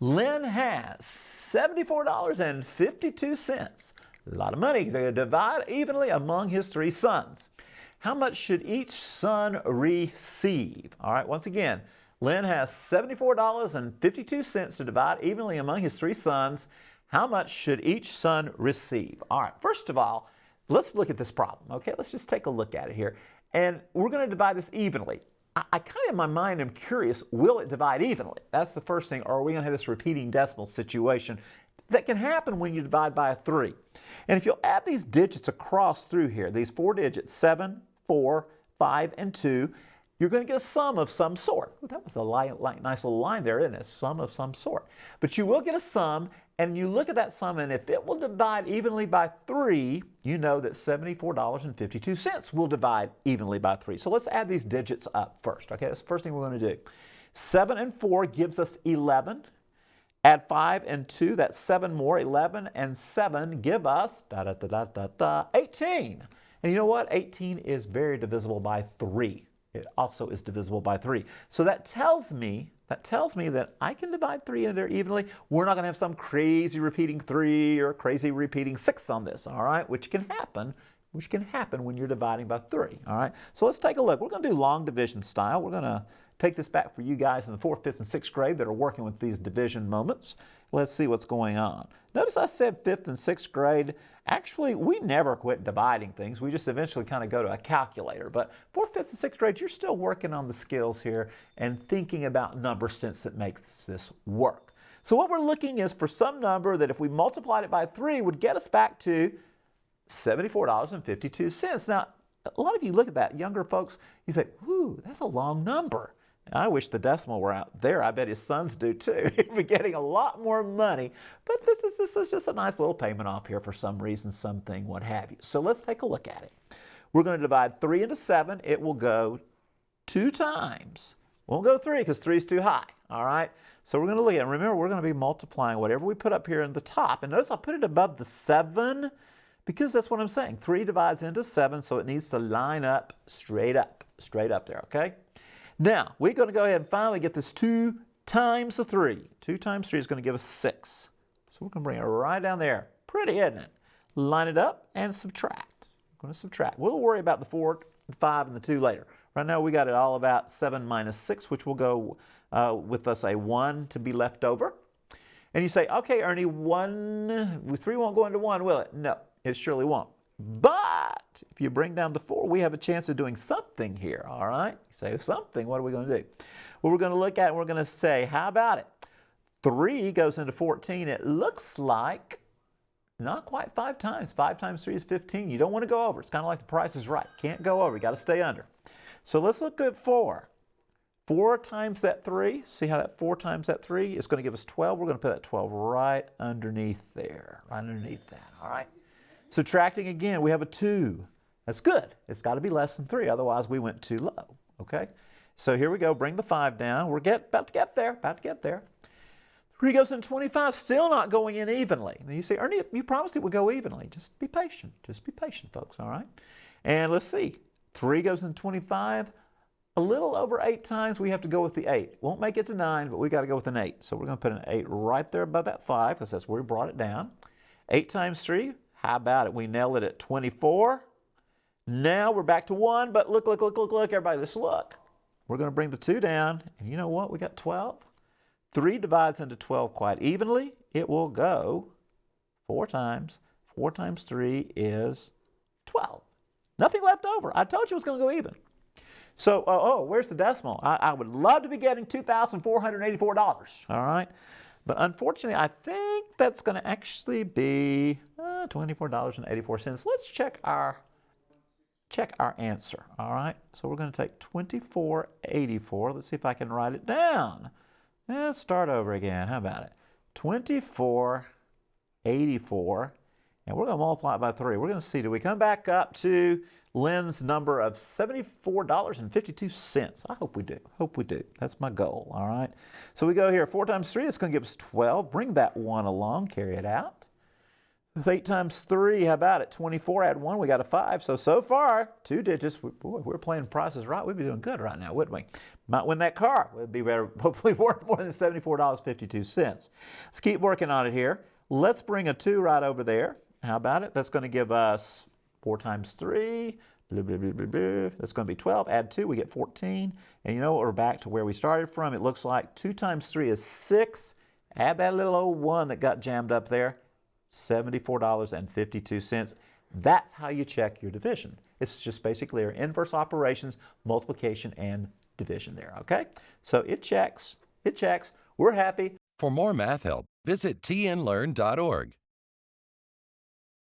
Lynn has $74.52. A lot of money to divide evenly among his 3 sons. How much should each son receive? All right, once again, Lynn has $74.52 to divide evenly among his 3 sons. How much should each son receive? All right, first of all, let's look at this problem, okay? Let's just take a look at it here. And we're going to divide this evenly. I kind of in my mind am curious, will it divide evenly? That's the first thing. Or are we going to have this repeating decimal situation that can happen when you divide by a 3? And if you'll add these digits across through here, these 4 digits, 7, 4, 5, and 2, you're going to get a sum of some sort. Well, that was a nice little line there, isn't it? Sum of some sort. But you will get a sum, and you look at that sum, and if it will divide evenly by 3, you know that $74.52 will divide evenly by 3. So let's add these digits up first. Okay, that's the first thing we're going to do. 7 and 4 gives us 11. Add 5 and 2, that's 7 more. 11 and 7 give us 18. And you know what? 18 is very divisible by 3. It also is divisible by 3. So that tells me that I can divide 3 in there evenly. We're not going to have some crazy repeating 3 or crazy repeating 6 on this, all right? Which can happen when you're dividing by 3, all right? So let's take a look. We're going to do long division style. We're going to take this back for you guys in the 4th, 5th, and 6th grade that are working with these division moments. Let's see what's going on. Notice I said 5th and 6th grade. Actually, we never quit dividing things. We just eventually kind of go to a calculator. But 4th, 5th, and 6th grade, you're still working on the skills here and thinking about number sense that makes this work. So what we're looking is for some number that if we multiplied it by 3 would get us back to $74.52. Now, a lot of you look at that, younger folks, you say, whoo, that's a long number. I wish the decimal were out there. I bet his sons do too. He'd be getting a lot more money. But this is just a nice little payment off here for some reason, something, what have you. So let's take a look at it. We're going to divide 3 into 7. It will go 2 times. Won't go 3 because 3 is too high. All right? So we're going to look at it. Remember, we're going to be multiplying whatever we put up here in the top. And notice I put it above the 7 because that's what I'm saying. 3 divides into 7, so it needs to line up straight up there, okay? Now, we're going to go ahead and finally get this 2 times the 3. 2 times 3 is going to give us 6. So we're going to bring it right down there. Pretty, isn't it? Line it up and subtract. We're going to subtract. We'll worry about the 4, the 5, and the 2 later. Right now, we got it all about 7 minus 6, which will go with us a 1 to be left over. And you say, okay, Ernie, 3 won't go into 1, will it? No, it surely won't. But if you bring down the 4, we have a chance of doing something here, all right? You say something, what are we going to do? Well, we're going to look at it and we're going to say, how about it? 3 goes into 14. It looks like not quite 5 times. 5 times 3 is 15. You don't want to go over. It's kind of like the Price is Right. Can't go over. You got to stay under. So let's look at 4. 4 times that 3. See how that 4 times that 3 is going to give us 12. We're going to put that 12 right underneath there, right underneath that, all right? Subtracting again, we have a 2. That's good. It's got to be less than 3, otherwise we went too low, okay? So here we go, bring the 5 down. We're about to get there, 3 goes into 25, still not going in evenly. Now you say, Ernie, you promised it would go evenly. Just be patient, folks, all right? And let's see, 3 goes into 25. A little over 8 times, we have to go with the 8. Won't make it to 9, but we got to go with an 8. So we're going to put an 8 right there above that 5, because that's where we brought it down. 8 times 3. How about it? We nail it at 24. Now we're back to 1, but look, everybody, let's look. We're going to bring the 2 down, and you know what? We got 12. 3 divides into 12 quite evenly. It will go 4 times. 4 times 3 is 12. Nothing left over. I told you it was going to go even. So, where's the decimal? I would love to be getting $2,484, all right? But unfortunately, I think that's going to actually be $24.84. Let's check our answer, all right? So we're going to take $24.84. Let's see if I can write it down. Let's start over again. How about it? $24.84. And we're going to multiply it by 3. We're going to see, do we come back up to Lynn's number of $74.52? I hope we do. That's my goal, all right? So we go here, 4 times 3, it's going to give us 12. Bring that 1 along, carry it out. With 8 times 3, how about it? 24, add 1, we got a 5. So far, 2 digits. Boy, we're playing prices right. We'd be doing good right now, wouldn't we? Might win that car. We'd be better, hopefully worth more than $74.52. Let's keep working on it here. Let's bring a 2 right over there. How about it? That's going to give us 4 times 3. Blah, blah, blah, blah, blah. That's going to be 12. Add 2, we get 14. And you know what? We're back to where we started from. It looks like 2 times 3 is 6. Add that little old 1 that got jammed up there. $74.52. That's how you check your division. It's just basically our inverse operations, multiplication and division there, okay? So it checks. We're happy. For more math help, visit TNLearn.org.